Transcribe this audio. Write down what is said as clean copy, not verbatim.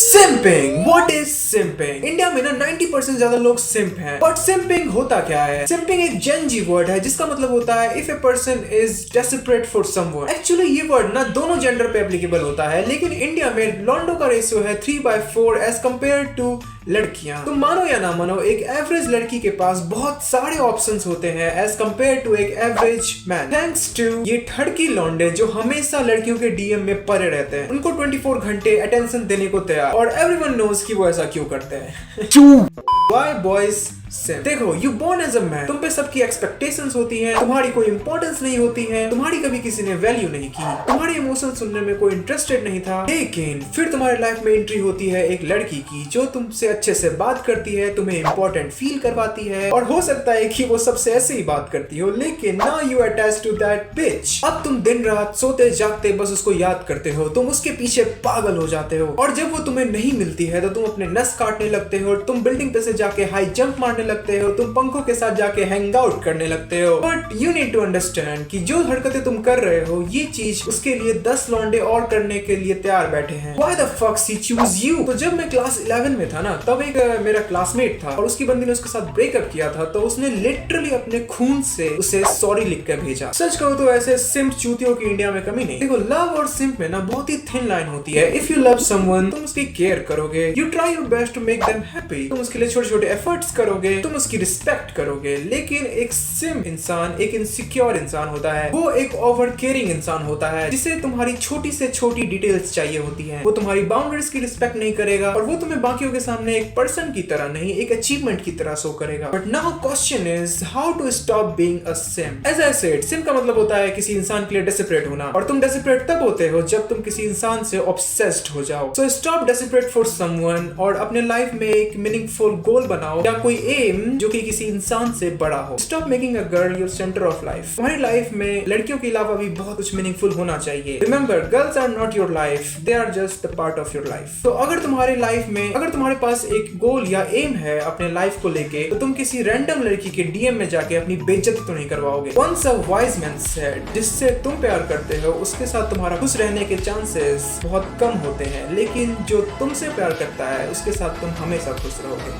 Simping. What is simping? India में ना 90% ज्यादा लोग सिंप हैं। बट सिंपिंग होता क्या है? सिंपिंग एक जेनजी वर्ड है जिसका मतलब होता है if a person is desperate for someone. Actually ये वर्ड ना दोनों जेंडर पे एप्लीकेबल होता है, लेकिन इंडिया में लॉन्डो का रेशियो है 3/4 एज कम्पेयर टू लड़कियां। तुम मानो या ना मानो, एक एवरेज लड़की के पास बहुत सारे ऑप्शंस होते हैं एज कम्पेयर टू एक एवरेज मैन। थैंक्स टू ये ठड़की लौंडे जो हमेशा लड़कियों के डीएम में पड़े रहते हैं, उनको 24 घंटे अटेंशन देने को तैयार, और एवरीवन नोज कि वो ऐसा क्यों करते हैं। Why boys simp? देखो, you born as a man, तुम पे सबकी एक्सपेक्टेशंस होती हैं, तुम्हारी कोई इंपॉर्टेंस नहीं होती है, तुम्हारी कभी किसी ने वैल्यू नहीं की, तुम्हारे इमोशन सुनने में कोई इंटरेस्टेड नहीं था। लेकिन फिर तुम्हारी लाइफ में एंट्री होती है एक लड़की की जो तुमसे अच्छे से बात करती है, तुम्हें इंपॉर्टेंट फील करवाती है, और हो सकता है कि वो सबसे ऐसे ही बात करती हो, लेकिन now you attach to that bitch। अब तुम दिन रात सोते जागते बस उसको याद करते हो, तुम उसके पीछे पागल हो जाते हो, और जब वो तुम्हें नहीं मिलती है तो तुम अपने नस काटने लगते हो, तुम बिल्डिंग पे से जाके हाई जंप मारने लगते हो, तुम पंखों के साथ जाके हैंग आउट करने लगते हो। But you need to understand कि जो हरकतें तुम कर रहे हो, ये चीज उसके लिए 10 लौंडे और करने के लिए तैयार बैठे हैं। Why the fuck she choose you? तो जब मैं क्लास 11 में था ना, तब एक मेरा क्लासमेट था और उसकी बंदी ने उसके साथ ब्रेकअप किया था, तो उसने लिटरली अपने खून से उसे सॉरी लिख कर भेजा। सच कहो तो ऐसे सिम्प चूतियों की इंडिया में कमी नहीं। देखो, लव और सिम्प में ना बहुत ही थिन लाइन होती है। इफ यू लव समवन, तुम उसकी केयर करोगे, you try your best to make them happy, तुम उसके लिए छोटे छोटे एफर्ट्स करोगे, तुम उसकी रिस्पेक्ट करोगे। लेकिन एक सिम्प इंसान एक इनसिक्योर इंसान होता है, वो एक ओवर केयरिंग इंसान होता है जिसे तुम्हारी छोटी से छोटी डिटेल्स चाहिए होती हैं। वो तुम्हारी बाउंड्रीज की रिस्पेक्ट नहीं करेगा, और वो तुम्हें बाकियों के सामने एक पर्सन की तरह नहीं, एक अचीवमेंट की तरह शो करेगा। But now question is how to stop being a simp. As I said, simp का मतलब होता है किसी इंसान के लिए डेस्परेट होना, और तुम डेस्परेट तब होते हो जब तुम किसी इंसान से ऑब्सेस्ड हो जाओ। So stop desperate for someone और अपने लाइफ में एक मीनिंगफुल गोल बनाओ या कोई एम जो कि किसी इंसान से बड़ा हो। Stop making a girl your centre of life. तुम्हारी लाइफ में लड़कियों के अलावा भी बहुत कुछ मीनिंगफुल होना चाहिए। Remember, girls are not your life, they are just the part of your life. तो अगर तुम्हारे लाइफ में, अगर तुम्हारे पास एक गोल या एम है अपने लाइफ को लेके, तो तुम किसी रैंडम लड़की के डीएम में जाके अपनी बेइज्जती तो नहीं करवाओगे। Once a wise man said, जिससे तुम प्यार करते हो उसके साथ तुम्हारा खुश रहने के चांसेस बहुत कम होते हैं, लेकिन जो तुमसे प्यार करता है उसके साथ तुम हमेशा खुश रहोगे।